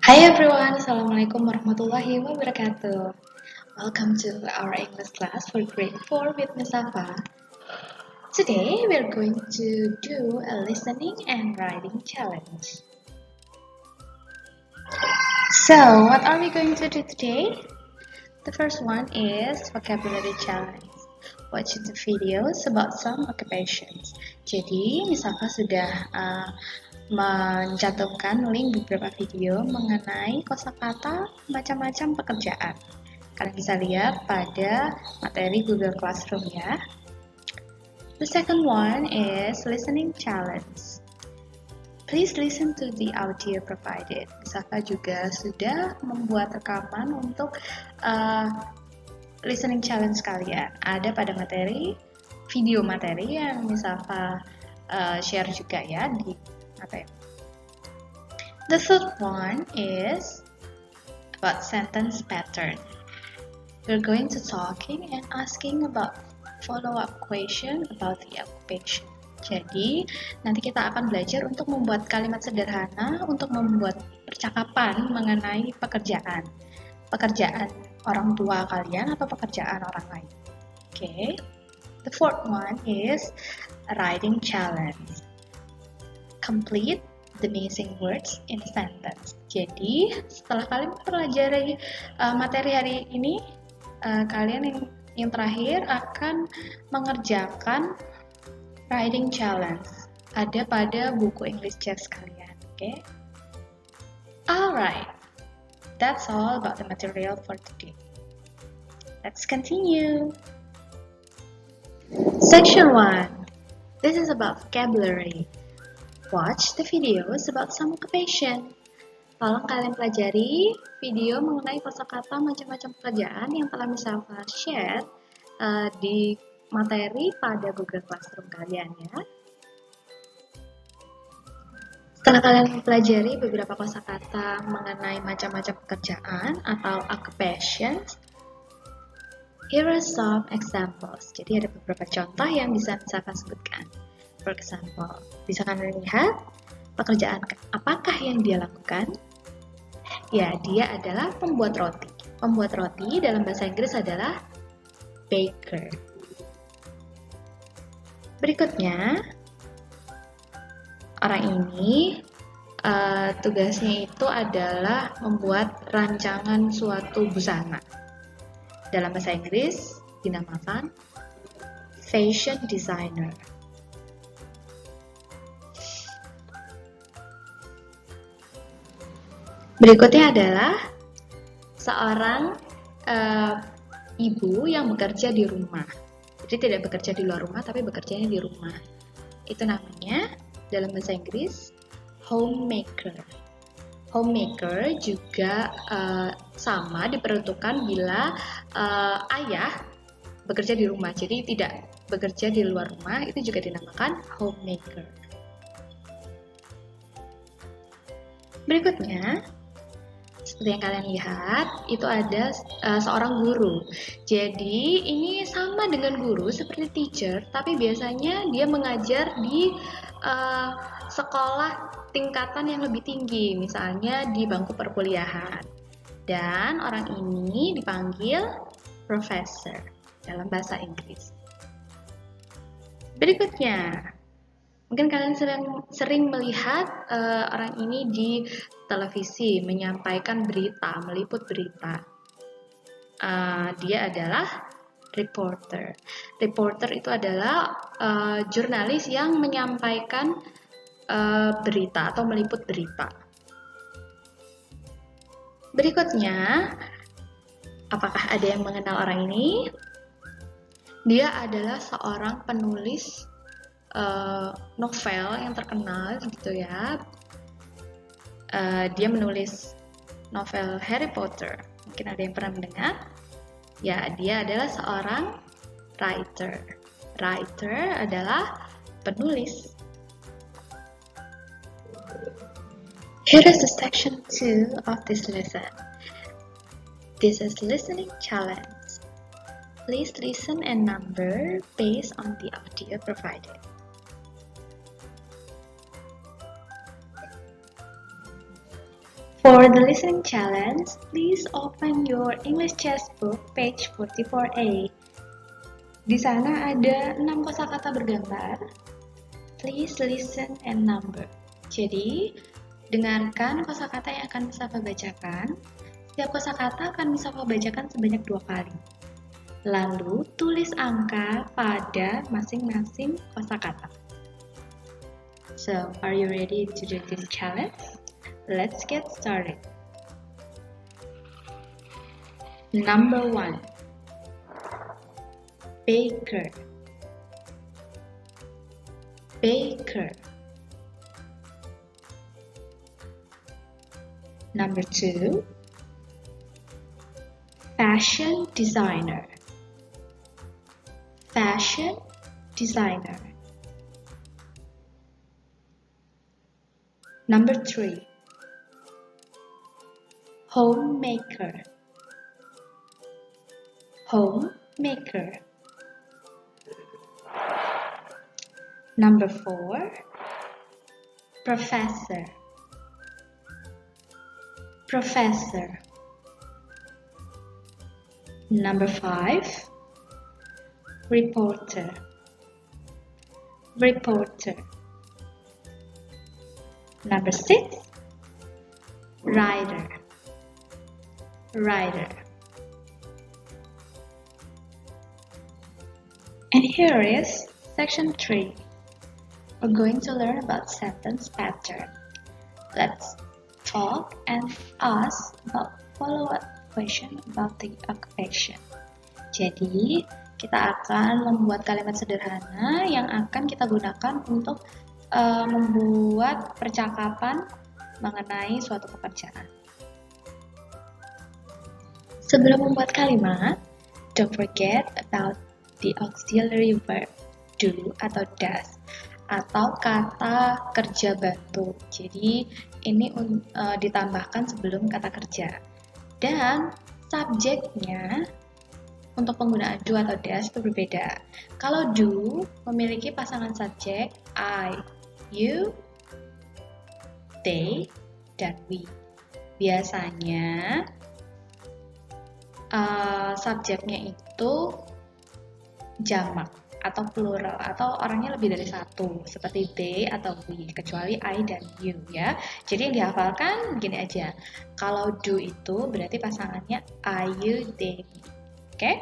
Hi everyone, Assalamualaikum warahmatullahi wabarakatuh. Welcome to our English class for grade 4 with Miss Safa. Today we're going to do a listening and writing challenge. So, what are we going to do today? The first one is vocabulary challenge. Watch the videos about some occupations. Jadi, Miss Safa sudah mencantumkan link beberapa video mengenai kosakata macam-macam pekerjaan. Kalian bisa lihat pada materi Google Classroom ya. The second one is listening challenge. Please listen to the audio provided. Misaka juga sudah membuat rekaman untuk listening challenge kalian. Ada pada video materi yang Misaka share juga ya di materi. The third one is about sentence pattern. We're going to talking and asking about follow-up question about the occupation. Jadi, nanti kita akan belajar untuk membuat kalimat sederhana untuk membuat percakapan mengenai pekerjaan. Pekerjaan orang tua kalian atau pekerjaan orang lain. Okay. The fourth one is writing challenge. Complete the missing words in a sentence. Jadi, setelah kalian mempelajari materi hari ini, kalian yang terakhir akan mengerjakan writing challenge. Ada pada buku English Chess kalian, okay? Alright, that's all about the material for today. Let's continue. Section 1. This is about vocabulary. Watch the videos about some occupation. Tolong kalian pelajari video mengenai kosakata macam-macam pekerjaan yang telah Misalfa share di materi pada Google Classroom kalian ya. Setelah kalian mempelajari beberapa kosakata mengenai macam-macam pekerjaan atau occupations, here are some examples. Jadi ada beberapa contoh yang bisa Misalfa sebutkan. For example, bisa kalian lihat pekerjaan apakah yang dia lakukan? Ya, dia adalah pembuat roti. Pembuat roti dalam bahasa Inggris adalah baker. Berikutnya, orang ini tugasnya itu adalah membuat rancangan suatu busana. Dalam bahasa Inggris dinamakan fashion designer. Berikutnya adalah seorang ibu yang bekerja di rumah. Jadi tidak bekerja di luar rumah, tapi bekerjanya di rumah. Itu namanya dalam bahasa Inggris homemaker. Homemaker juga sama diperuntukkan bila ayah bekerja di rumah. Jadi tidak bekerja di luar rumah, itu juga dinamakan homemaker. Berikutnya, seperti yang kalian lihat, itu ada seorang guru. Jadi ini sama dengan guru seperti teacher, tapi biasanya dia mengajar di sekolah tingkatan yang lebih tinggi, misalnya di bangku perkuliahan. Dan orang ini dipanggil professor dalam bahasa Inggris. Berikutnya, mungkin kalian sering melihat orang ini di televisi menyampaikan berita, meliput berita. Dia adalah reporter. Reporter itu adalah jurnalis yang menyampaikan berita atau meliput berita. Berikutnya, apakah ada yang mengenal orang ini? Dia adalah seorang penulis novel yang terkenal gitu ya. Dia menulis novel Harry Potter. Mungkin ada yang pernah mendengar. Ya, dia adalah seorang writer. Writer adalah penulis. Here is the section 2 of this lesson. This is listening challenge. Please listen and number based on the audio provided. For the listening challenge, please open your English textbook page 44A. Di sana ada 6 kosakata bergambar. Please listen and number. Jadi, dengarkan kosakata yang akan Mustafa bacakan. Setiap kosakata akan Mustafa bacakan sebanyak 2 kali. Lalu, tulis angka pada masing-masing kosakata. So, are you ready to do this challenge? Let's get started. Number 1. Baker. Baker. Number 2. Fashion designer. Fashion designer. Number 3. Homemaker. Homemaker. Number 4. Professor. Professor. Number 5. Reporter. Reporter. Number 6. Writer. Writer. And here is section 3. We're going to learn about sentence pattern. Let's talk and ask about follow-up question about the occupation. Jadi, kita akan membuat kalimat sederhana yang akan kita gunakan untuk membuat percakapan mengenai suatu pekerjaan. Sebelum membuat kalimat, don't forget about the auxiliary verb do atau does atau kata kerja bantu. Jadi ini ditambahkan sebelum kata kerja. Dan subjeknya untuk penggunaan do atau does itu berbeda. Kalau do memiliki pasangan subjek I, you, they, dan we. Biasanya subjeknya itu jamak atau plural atau orangnya lebih dari satu seperti they atau we, kecuali I dan you ya. Jadi yang dihafalkan begini aja. Kalau do itu berarti pasangannya I, you, they, we. Oke?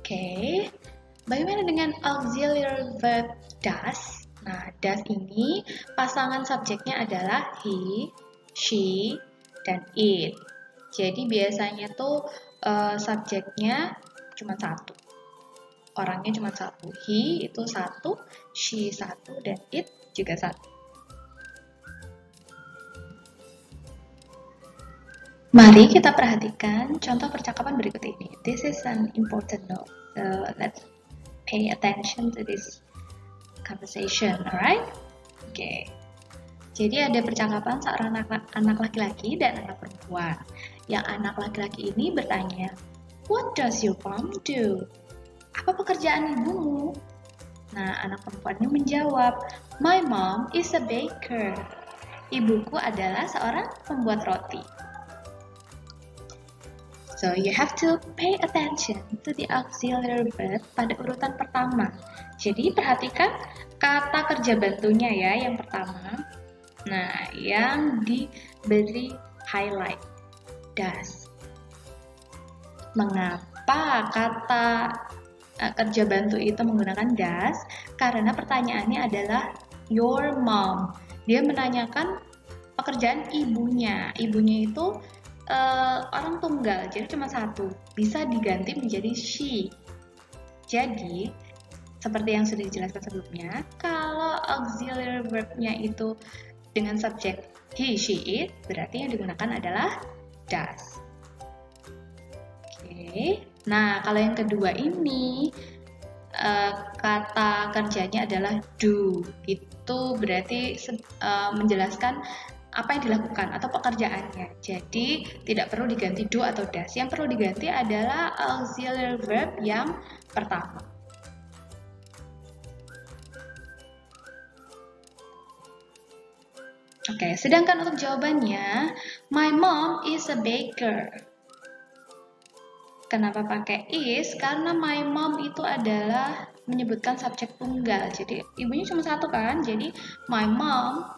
Oke. Bagaimana dengan auxiliary verb does? Nah, does ini pasangan subjeknya adalah he, she, dan it. Jadi biasanya tuh subjeknya cuma satu. Orangnya cuma satu. He itu satu, she satu, dan it juga satu. Mari kita perhatikan contoh percakapan berikut ini. This is an important note. So let's pay attention to this conversation, alright? Okay. Jadi ada percakapan seorang anak laki-laki dan anak perempuan. Yang anak laki-laki ini bertanya, "What does your mom do?" Apa pekerjaan ibumu? Nah, anak perempuannya menjawab, "My mom is a baker." Ibuku adalah seorang pembuat roti. So, you have to pay attention to the auxiliary verb pada urutan pertama. Jadi, perhatikan kata kerja bantunya ya, yang pertama. Nah, yang diberi highlight, does. Mengapa kata kerja bantu itu menggunakan does? Karena pertanyaannya adalah your mom. Dia menanyakan pekerjaan ibunya. Ibunya itu orang tunggal, jadi cuma satu. Bisa diganti menjadi she. Jadi, seperti yang sudah dijelaskan sebelumnya, kalau auxiliary verb-nya itu dengan subjek he, she, it, berarti yang digunakan adalah does. Oke. Nah, kalau yang kedua ini kata kerjanya adalah do. Itu berarti menjelaskan apa yang dilakukan atau pekerjaannya. Jadi tidak perlu diganti do atau does. Yang perlu diganti adalah auxiliary verb yang pertama. Oke, sedangkan untuk jawabannya, my mom is a baker. Kenapa pakai is? Karena my mom itu adalah menyebutkan subjek tunggal. Jadi ibunya cuma satu kan? Jadi my mom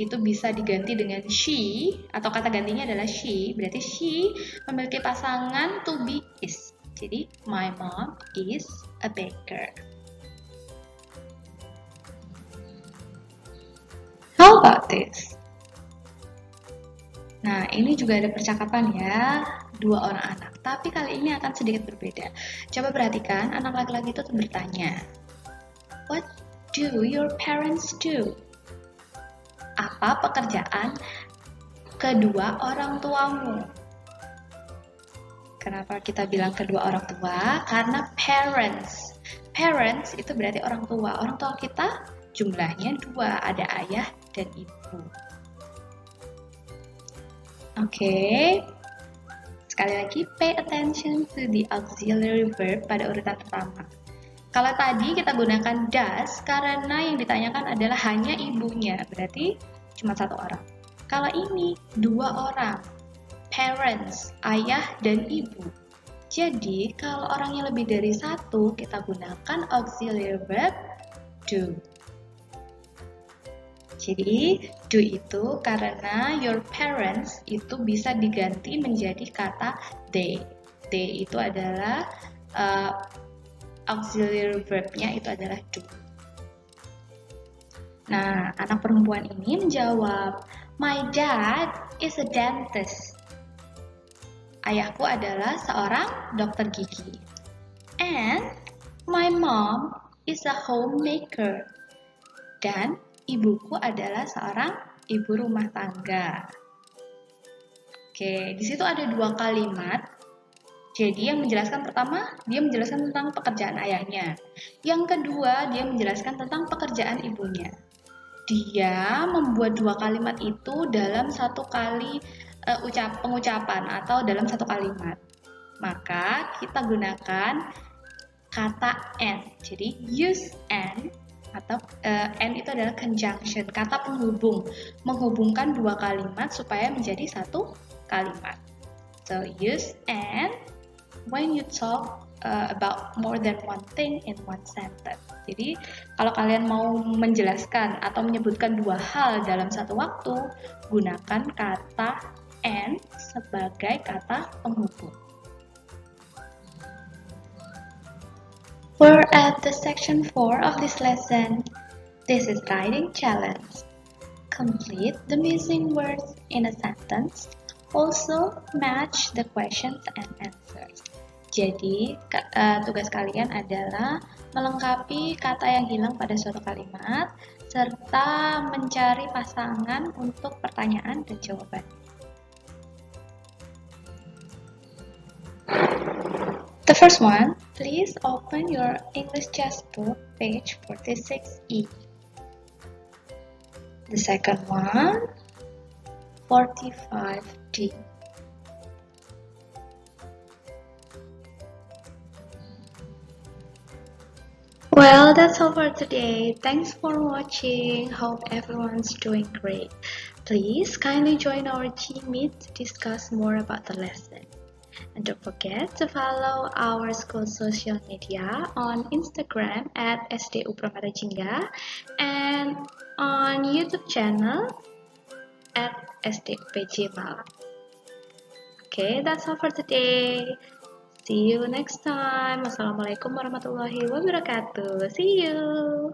itu bisa diganti dengan she atau kata gantinya adalah she. Berarti she memiliki pasangan to be is. Jadi my mom is a baker. How about this? Nah, ini juga ada percakapan ya, dua orang anak. Tapi kali ini akan sedikit berbeda. Coba perhatikan, anak laki-laki itu bertanya, what do your parents do? Apa pekerjaan kedua orang tuamu? Kenapa kita bilang kedua orang tua? Karena parents. Parents itu berarti orang tua. Orang tua kita jumlahnya dua, ada ayah dan ibu. Oke. Sekali lagi, pay attention to the auxiliary verb pada urutan pertama. Kalau tadi kita gunakan does karena yang ditanyakan adalah hanya ibunya, berarti cuma satu orang. Kalau ini dua orang, parents, ayah dan ibu. Jadi kalau orangnya lebih dari satu, kita gunakan auxiliary verb do. Jadi do itu karena your parents itu bisa diganti menjadi kata they. They itu adalah auxiliary verb-nya itu adalah do. Nah, anak perempuan ini menjawab, my dad is a dentist. Ayahku adalah seorang dokter gigi. And my mom is a homemaker. Dan ibuku adalah seorang ibu rumah tangga. Oke, di situ ada dua kalimat. Jadi yang menjelaskan pertama, dia menjelaskan tentang pekerjaan ayahnya. Yang kedua, dia menjelaskan tentang pekerjaan ibunya. Dia membuat dua kalimat itu dalam satu kali pengucapan atau dalam satu kalimat. Maka kita gunakan kata and. Jadi use and atau and itu adalah conjunction, kata penghubung, menghubungkan dua kalimat supaya menjadi satu kalimat. So use and when you talk about more than one thing in one sentence. Jadi kalau kalian mau menjelaskan atau menyebutkan dua hal dalam satu waktu, gunakan kata and sebagai kata penghubung. We're at the section 4 of this lesson. This is writing challenge. Complete the missing words in a sentence. Also match the questions and answers. Jadi tugas kalian adalah melengkapi kata yang hilang pada suatu kalimat serta mencari pasangan untuk pertanyaan dan jawaban. The first one, please open your English textbook, page 46E. The second one, 45D. Well, that's all for today. Thanks for watching. Hope everyone's doing great. Please kindly join our Gmeet to discuss more about the lesson. And don't forget to follow our school social media on Instagram at SDU Pramata Jingga and on YouTube channel at SDUPJ Malang. Okay, that's all for today. See you next time. Wassalamualaikum warahmatullahi wabarakatuh. See you.